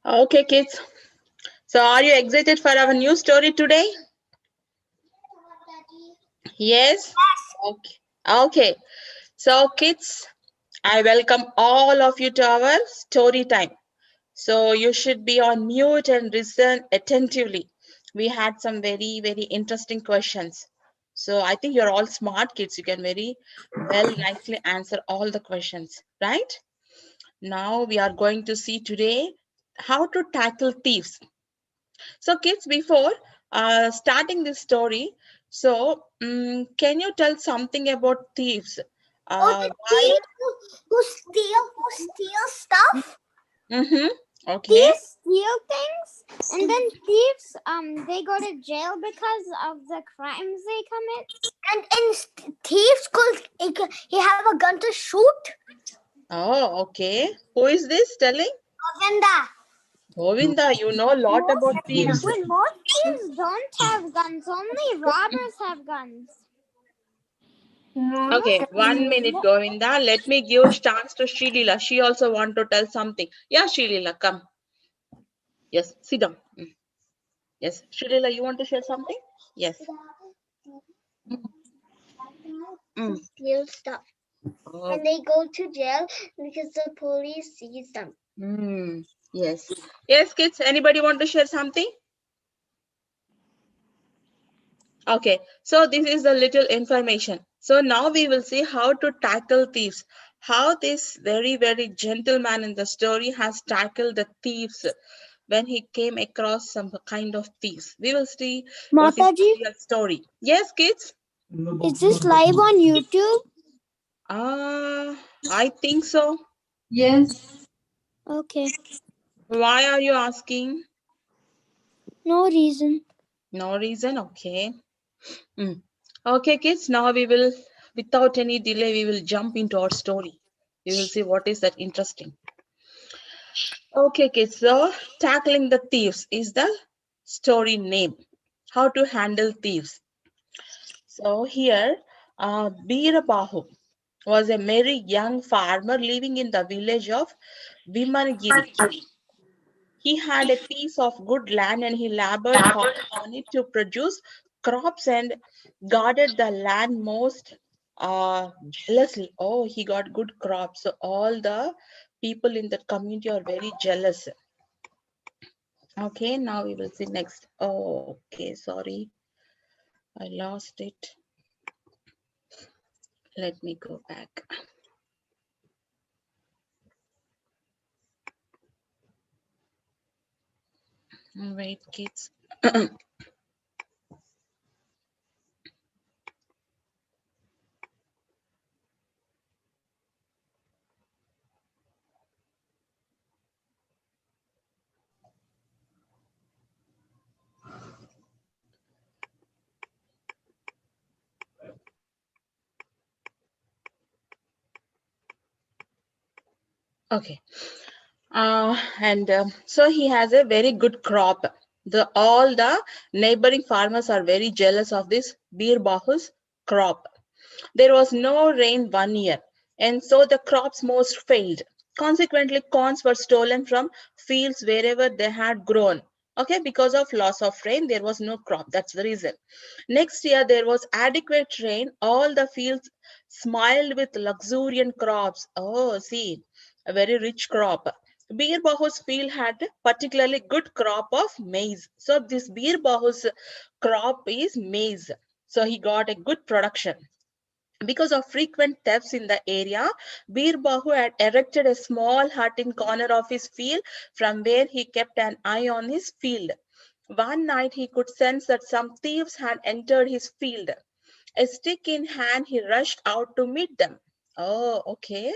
Okay, kids. So, are you excited for our new story today? Yes? Okay. Okay. So, kids, I welcome all of you to our story time. So, you should be on mute and listen attentively. We had some very, very interesting questions. So, I think you're all smart kids. You can very well, nicely answer all the questions, right? Now, we are going to see today how to tackle thieves. So, kids, before starting this story, so can you tell something about thieves? Oh, the Why? thief who steal stuff. Mm-hmm. Okay. Thieves steal things, and then thieves they go to jail because of the crimes they commit. And thieves could he have a gun to shoot. Oh, okay. Who is this telling? Govinda. Govinda, you know a lot about thieves. Most thieves don't have guns. Only robbers have guns. Okay, 1 minute, Govinda. Let me give chance to Shilila. She also want to tell something. Yeah, Shilila, come. Yes, sit down. Yes, Shilila, you want to share something? Yes. Mm. Steal stuff, Oh. and they go to jail because the police sees them. Yes. Yes, kids. Anybody want to share something? Okay. So this is the little information. So now we will see how to tackle thieves. How this very, very gentleman in the story has tackled the thieves when he came across some kind of thieves. We will see what is the Mataji, real story. Yes, kids? is this live on YouTube? I think so. Yes. Okay. Why are you asking? No reason. No reason. Okay. Mm. Okay, kids, now we will, without any delay, we will jump into our story. We will see what is that interesting. Okay, kids, so tackling the thieves is the story name. How to handle thieves. So here, Veerabahu was a merry young farmer living in the village of Vimanagiri. He had a piece of good land and he labored hard on it to produce crops and guarded the land most jealously. Oh, he got good crops. So all the people in that community are very jealous. Okay, now we will see next. Oh, okay, sorry. I lost it. Let me go back. Wait, kids. Okay. And so he has a very good crop. All the neighboring farmers are very jealous of this Beer Bahu's crop. There was no rain 1 year, and so the crops most failed. Consequently, corns were stolen from fields wherever they had grown. Okay, because of loss of rain, there was no crop. That's the reason. Next year, there was adequate rain. All the fields smiled with luxuriant crops. Oh, see, a very rich crop. Beer Bahu's field had particularly good crop of maize. So this Beer Bahu's crop is maize. So he got a good production. Because of frequent thefts in the area, Bir Bahu had erected a small hut in corner of his field from where he kept an eye on his field. One night he could sense that some thieves had entered his field. A stick in hand, he rushed out to meet them. Oh, okay.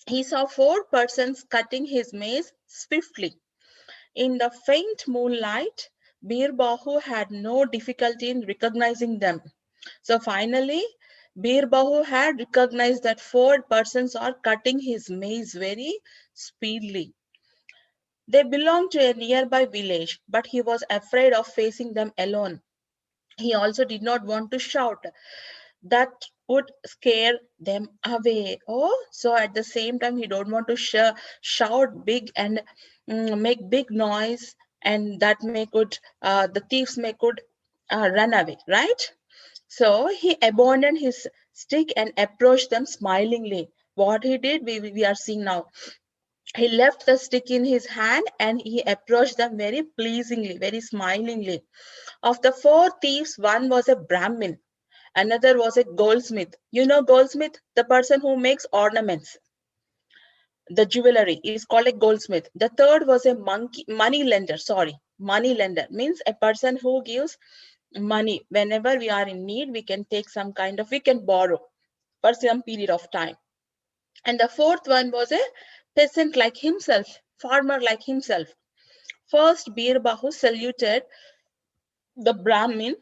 He saw 4 persons cutting his maize swiftly. In the faint moonlight, Bir Bahu had no difficulty in recognizing them. So finally, Bir Bahu had recognized that 4 persons are cutting his maize very speedily. They belonged to a nearby village, but he was afraid of facing them alone. He also did not want to shout. That would scare them away. Oh, so at the same time, he don't want to shout big and make big noise, and that may could the thieves may could run away, right? So he abandoned his stick and approached them smilingly. What he did, we are seeing now. He left the stick in his hand and he approached them very pleasingly, very smilingly. Of the four thieves, one was a Brahmin, another was a goldsmith. You know goldsmith, the person who makes ornaments, the jewelry is called a goldsmith. The third was a money lender. Sorry, money lender means a person who gives money whenever we are in need. We can take some kind of, we can borrow for some period of time. And the fourth one was a peasant like himself, farmer like himself. First, Bir Bahu saluted the Brahmin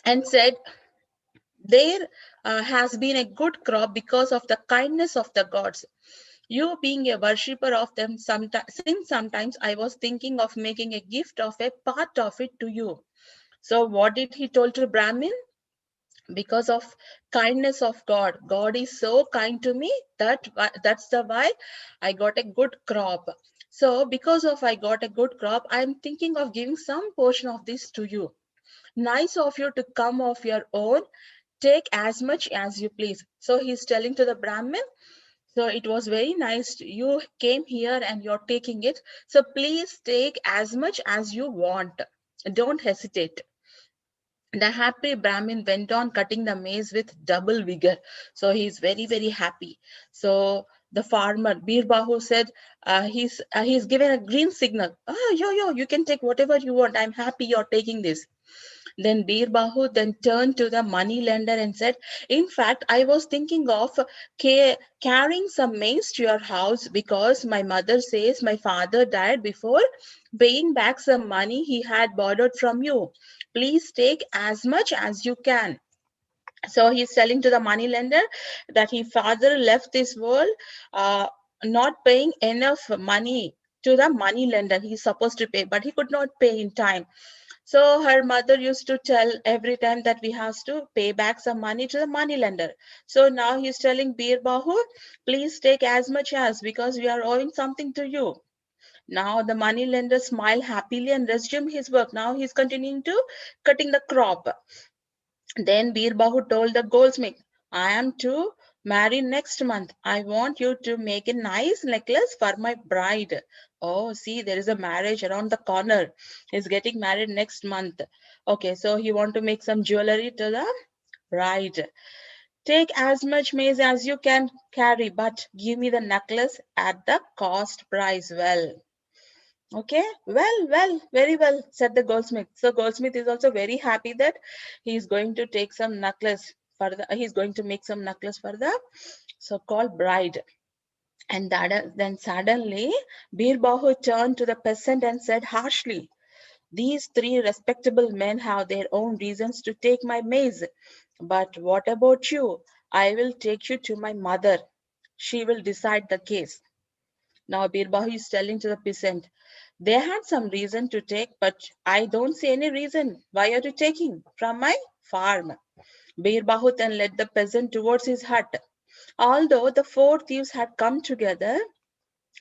and said, there has been a good crop because of the kindness of the gods. You being a worshipper of them, since sometimes I was thinking of making a gift of a part of it to you. So what did he told to Brahmin? Because of kindness of God is so kind to me that's the why I got a good crop. So because of I got a good crop, I'm thinking of giving some portion of this to you. Nice of you to come of your own, take as much as you please. So he's telling to the Brahmin, so it was very nice. You came here and you're taking it. So please take as much as you want. Don't hesitate. The happy Brahmin went on cutting the maize with double vigor. So he's very, very happy. So the farmer, Bir Bahu, said, he's given a green signal. Oh, yo, you can take whatever you want. I'm happy you're taking this. Then Bir Bahu then turned to the money lender and said, in fact, I was thinking of carrying some maize to your house because my mother says my father died before paying back some money he had borrowed from you. Please take as much as you can. So he's telling to the money lender that his father left this world not paying enough money to the money lender. He's supposed to pay, but he could not pay in time. So her mother used to tell every time that we have to pay back some money to the money lender. So now he's telling Bir Bahu, please take as much as, because we are owing something to you. Now the money lender smiled happily and resumed his work. Now he's continuing to cutting the crop. Then Bir Bahu told the goldsmith, I am to marry next month. I want you to make a nice necklace for my bride. Oh, see, there is a marriage around the corner. He's getting married next month. Okay, so he want to make some jewelry to the bride. Take as much maize as you can carry, but give me the necklace at the cost price. Well, okay, well, very well, said the goldsmith. So goldsmith is also very happy that he's going to take some necklace for the, he's going to make some necklace for the so-called bride. And then suddenly Bir Bahu turned to the peasant and said harshly, these three respectable men have their own reasons to take my maize. But what about you? I will take you to my mother. She will decide the case. Now Bir Bahu is telling to the peasant, they had some reason to take, but I don't see any reason. Why are you taking from my farm? Bir Bahu then led the peasant towards his hut. Although the four thieves had come together,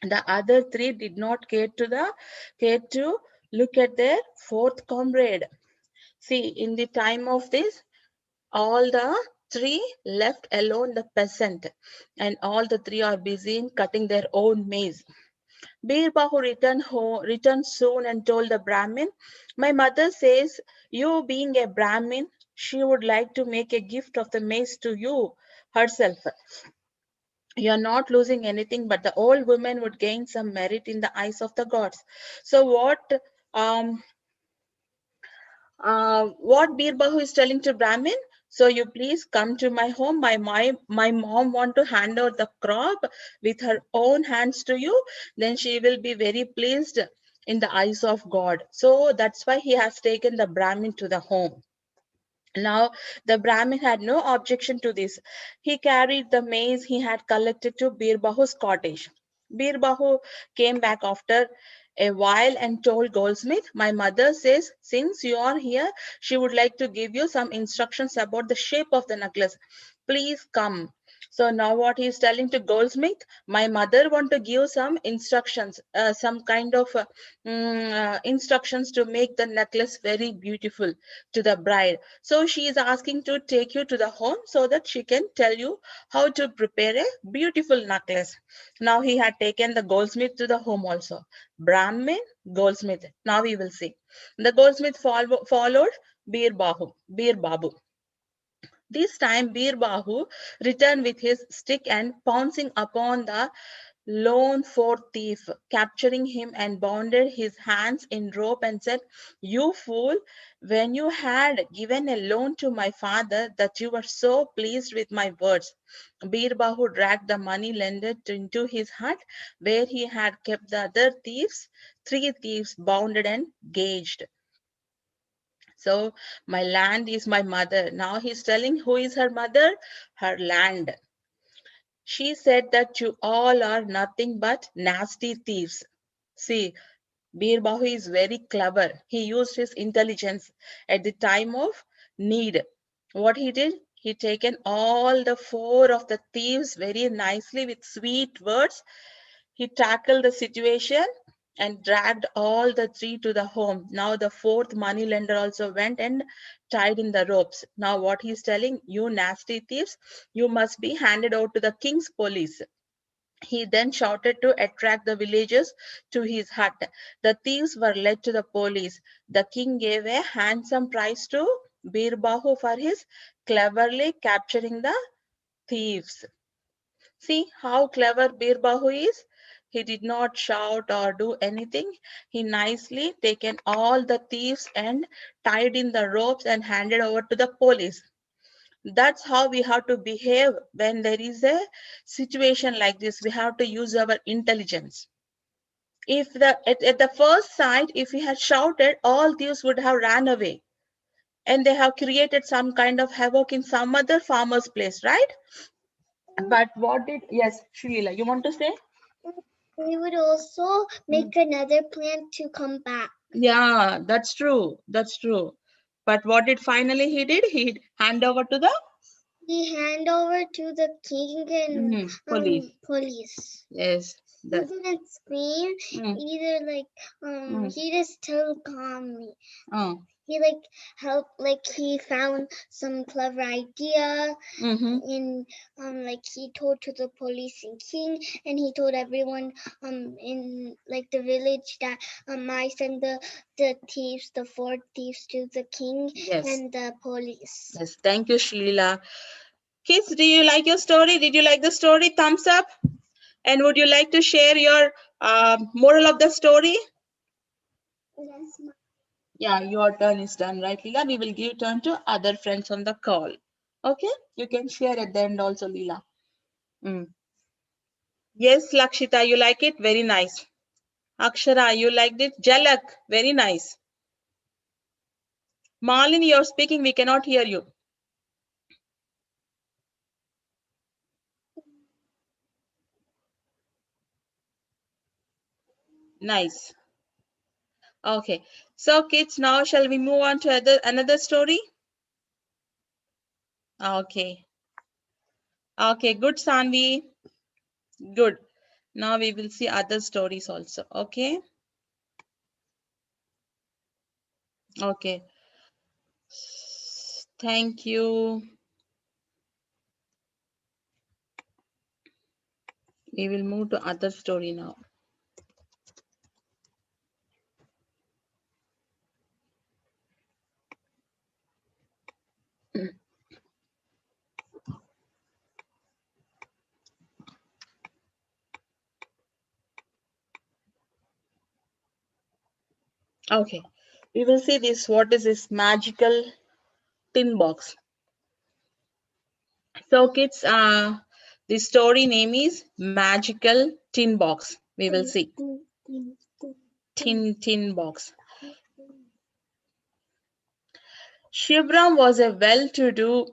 the other three did not care to look at their fourth comrade. See, in the time of this, all the three left alone the peasant, and all the three are busy in cutting their own maize. Bir Bahu returned soon and told the Brahmin, my mother says, you being a Brahmin, she would like to make a gift of the maize to you herself. You are not losing anything, but the old woman would gain some merit in the eyes of the gods. So what Bir Bahu is telling to Brahmin? So you please come to my home. My mom want to hand over the crop with her own hands to you. Then she will be very pleased in the eyes of God. So that's why he has taken the Brahmin to the home. Now the Brahmin had no objection to this. He carried the maize he had collected to Bir Bahu's cottage. Bir Bahu came back after a while and told Goldsmith, my mother says, since you are here, she would like to give you some instructions about the shape of the necklace. Please come. So now what he is telling to goldsmith, my mother want to give some instructions, some kind of instructions to make the necklace very beautiful to the bride. So she is asking to take you to the home so that she can tell you how to prepare a beautiful necklace. Now he had taken the goldsmith to the home also. Brahmin, goldsmith. Now we will see. The goldsmith followed Bir Babu. This time Bir Bahu returned with his stick and pouncing upon the lone fourth thief, capturing him and bounded his hands in rope and said, "You fool, when you had given a loan to my father that you were so pleased with my words." Bir Bahu dragged the money lender into his hut where he had kept the other thieves, three thieves bounded and gauged. So my land is my mother. Now he's telling who is her mother? Her land. She said that you all are nothing but nasty thieves. See, Bir Bahu is very clever. He used his intelligence at the time of need. What he did? He taken all the four of the thieves very nicely with sweet words. He tackled the situation and dragged all the three to the home. Now the fourth moneylender also went and tied in the ropes. Now what he's telling, you nasty thieves, you must be handed over to the king's police. He then shouted to attract the villagers to his hut. The thieves were led to the police. The king gave a handsome prize to Bir Bahu for his cleverly capturing the thieves. See how clever Bir Bahu is? He did not shout or do anything. He nicely taken all the thieves and tied in the ropes and handed over to the police. That's how we have to behave when there is a situation like this. We have to use our intelligence. If at the first sight, if we had shouted, all thieves would have ran away. And they have created some kind of havoc in some other farmer's place, right? But what did, yes, Shalila, you want to say? We would also make another plan to come back. Yeah, that's true. That's true. But what did finally he did? He hand over to the hand over to the king and police. Yes. He didn't scream either. Like he just told calmly. He he found some clever idea and like he told to the police and king, and he told everyone in like the village that I send the thieves, the four thieves, to the king and the police. Yes, thank you, Shalila. Kids, do you like your story? Did you like the story? Thumbs up. And would you like to share your moral of the story? Yes, ma'am. Yeah, your turn is done, right, Leela? We will give turn to other friends on the call. Okay, you can share at the end also, Leela. Yes, Lakshita, you like it? Very nice. Akshara, you liked it? Jalak, very nice. Malini, you're speaking, we cannot hear you. Nice. Okay, so kids, now shall we move on to another story? Okay. Okay, good, Sanvi. Good. Now we will see other stories also. Okay. Okay. Thank you. We will move to other story now. Okay, we will see this. What is this magical tin box? So kids, the story name is Magical Tin Box. We will see. Tin box. Shivram was a well-to-do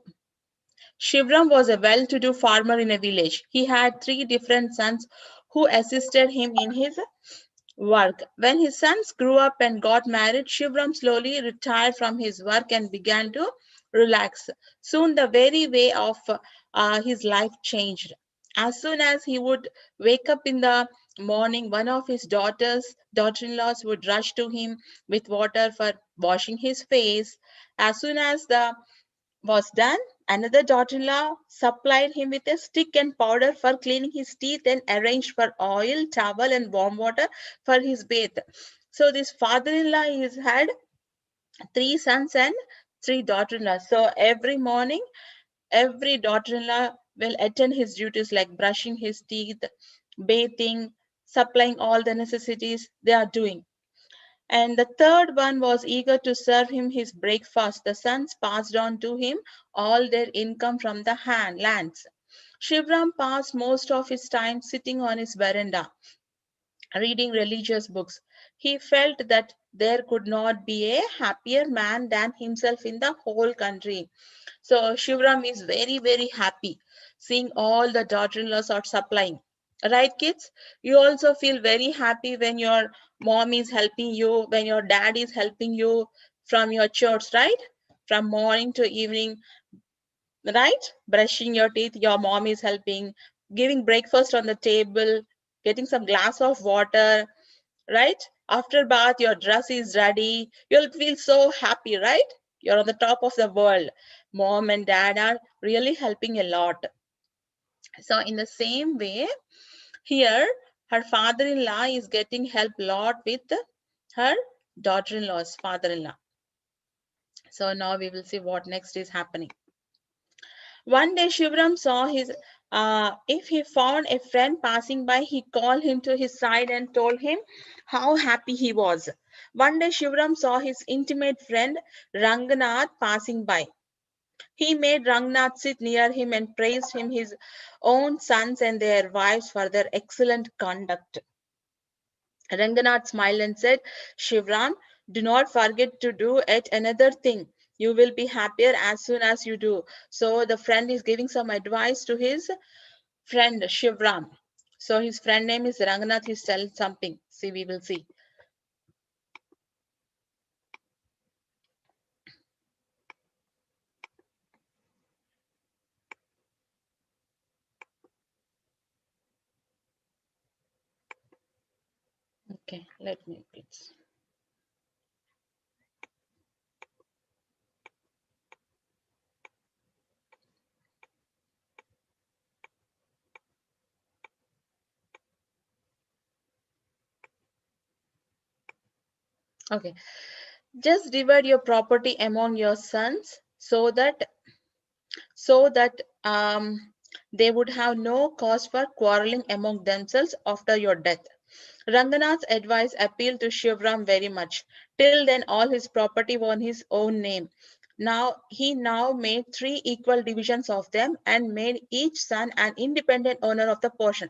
farmer in a village. He had 3 different sons who assisted him in his work. When his sons grew up and got married, Shivram slowly retired from his work and began to relax. Soon the very way of his life changed. As soon as he would wake up in the morning, one of his daughter-in-laws would rush to him with water for washing his face. As soon as the was done, another daughter-in-law supplied him with a stick and powder for cleaning his teeth and arranged for oil, towel, and warm water for his bath. So this father-in-law has had 3 sons and 3 daughter-in-laws. So every morning, every daughter-in-law will attend his duties like brushing his teeth, bathing, supplying all the necessities they are doing. And the third one was eager to serve him his breakfast. The sons passed on to him all their income from the lands. Shivram passed most of his time sitting on his veranda, reading religious books. He felt that there could not be a happier man than himself in the whole country. So Shivram is very, very happy seeing all the daughter-in-laws are supplying. Right, kids? You also feel very happy when your mom is helping you, when your dad is helping you from your chores, right? From morning to evening, right? Brushing your teeth, your mom is helping, giving breakfast on the table, getting some glass of water, right? After bath, your dress is ready. You'll feel so happy, right? You're on the top of the world. Mom and dad are really helping a lot. So in the same way, here her father-in-law is getting help a lot with her daughter-in-law's father-in-law. So now we will see what next is happening. One day Shivram saw his, if he found a friend passing by, he called him to his side and told him how happy he was. One day Shivram saw his intimate friend Ranganath passing by. He made Rangnath sit near him and praised him, his own sons and their wives for their excellent conduct. Ranganath smiled and said, Shivram, do not forget to do yet another thing. You will be happier as soon as you do. So the friend is giving some advice to his friend Shivram. So his friend name is Ranganath. He's telling something. See, we will see. Okay, let me please. Okay, just divide your property among your sons so that they would have no cause for quarreling among themselves after your death. Ranganath's advice appealed to Shivram very much. Till then, all his property was on his own name. He made 3 equal divisions of them and made each son an independent owner of the portion.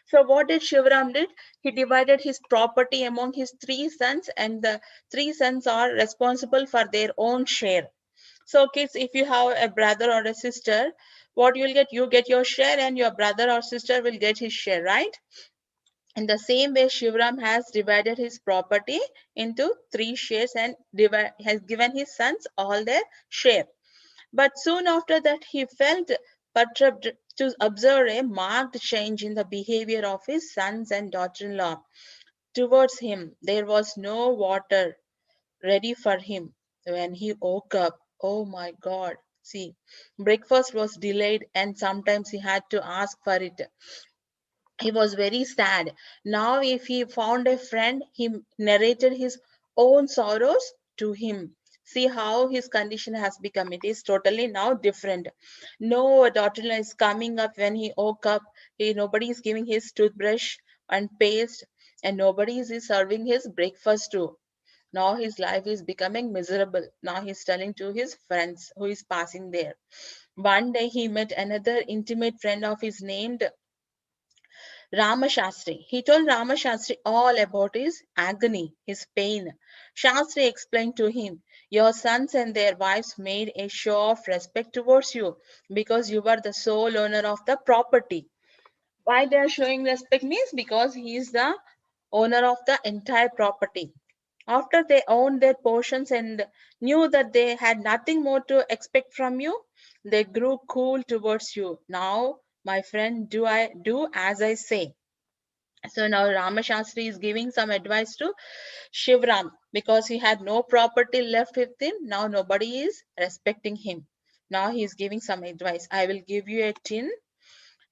So what did Shivram did? He divided his property among his 3 sons, and the 3 sons are responsible for their own share. So kids, if you have a brother or a sister, what you'll get, you get your share and your brother or sister will get his share, right? In the same way, Shivram has divided his property into 3 shares and has given his sons all their share. But soon after that, he felt perturbed to observe a marked change in the behavior of his sons and daughter-in-law towards him. There was no water ready for him when he woke up. Oh my God. See, breakfast was delayed and sometimes he had to ask for it. He was very sad. Now, if he found a friend, he narrated his own sorrows to him. See how his condition has become. It is totally now different. No daughter-in-law is coming up when he woke up. Nobody is giving his toothbrush and paste, and nobody is serving his breakfast too. Now his life is becoming miserable. Now he's telling to his friends who is passing there. One day he met another intimate friend of his named Ramashastri. He told Ramashastri all about his agony, his pain. Shastri explained to him, your sons and their wives made a show of respect towards you because you were the sole owner of the property. Why they are showing respect means because he is the owner of the entire property. After they owned their portions and knew that they had nothing more to expect from you, they grew cool towards you. Now, my friend, do as I say. So now Ramashastri is giving some advice to Shivram because he had no property left with him. Now nobody is respecting him. Now he is giving some advice. I will give you a tin,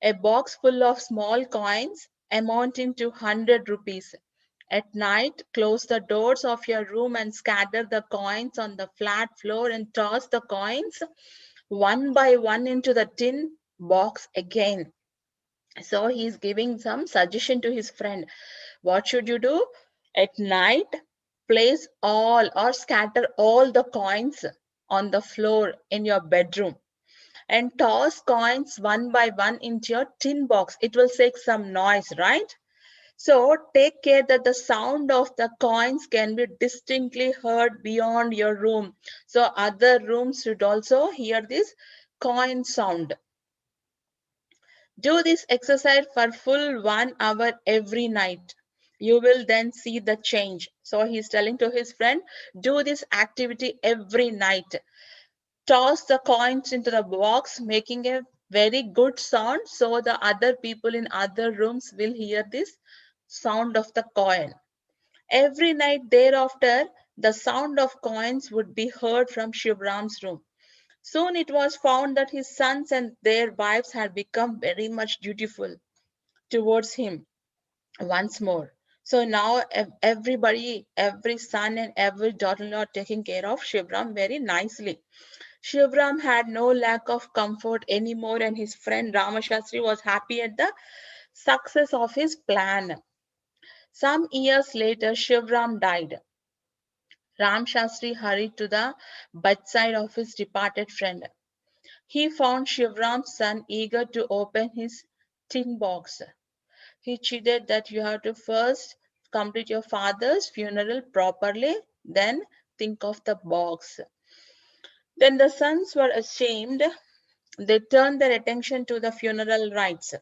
a box full of small coins amounting to 100 rupees. At night, close the doors of your room and scatter the coins on the flat floor and toss the coins one by one into the tin box again. So he's giving some suggestion to his friend. What should you do? At night, place all or scatter all the coins on the floor in your bedroom and toss coins one by one into your tin box. It will make some noise, right? So take care that the sound of the coins can be distinctly heard beyond your room. So other rooms should also hear this coin sound. Do this exercise for full 1 hour every night. You will then see the change. So he's telling to his friend, do this activity every night. Toss the coins into the box, making a very good sound so the other people in other rooms will hear this sound of the coin. Every night thereafter, the sound of coins would be heard from Shivram's room. Soon it was found that his sons and their wives had become very much dutiful towards him once more. So now everybody, every son and every daughter-in-law taking care of Shivram very nicely. Shivram had no lack of comfort anymore, and his friend Ramashastri was happy at the success of his plan. Some years later, Shivram died. Ram Shastri hurried to the bedside of his departed friend. He found Shivram's son eager to open his tin box. He cheated that you have to first complete your father's funeral properly, then think of the box. Then the sons were ashamed. They turned their attention to the funeral rites.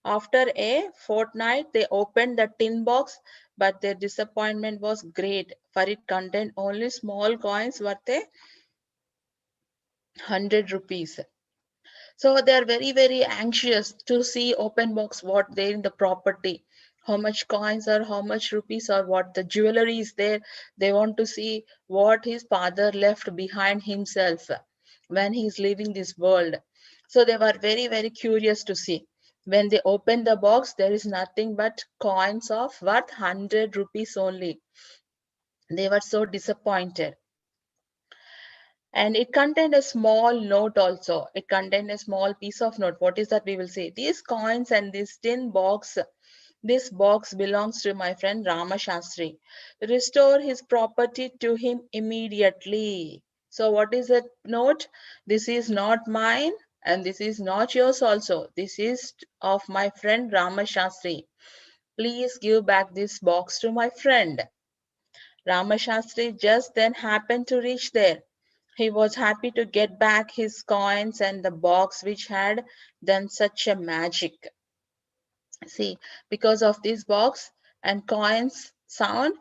After a fortnight, they opened the tin box, but their disappointment was great, for it contained only small coins worth 100 rupees. So they are very, very anxious to see open box what there in the property, how much coins or how much rupees or what the jewelry is there. They want to see what his father left behind himself when he's leaving this world. So they were very, very curious to see. When they opened the box, there is nothing but coins of worth 100 rupees only. They were so disappointed. And it contained a small note also. It contained a small piece of note. What is that? We will say these coins and this tin box, this box belongs to my friend Rama Shastri. Restore his property to him immediately. So what is that note? This is not mine and this is not yours also. This is of my friend Rama Shastri. Please give back this box to my friend. Rama Shastri just then happened to reach there. He was happy to get back his coins and the box which had done such a magic. See, because of this box and coins sound,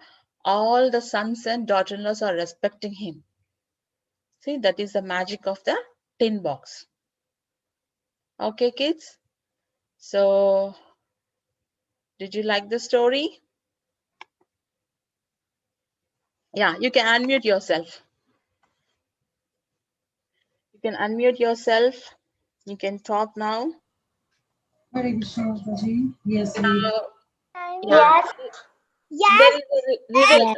all the sons and daughter-in-laws are respecting him. See, that is the magic of the tin box. Okay, kids? So, did you like the story? Yeah, you can unmute yourself. You can unmute yourself. You can talk now. Hare Krishna, Mataji. Yes, Yeah. Yes. There is a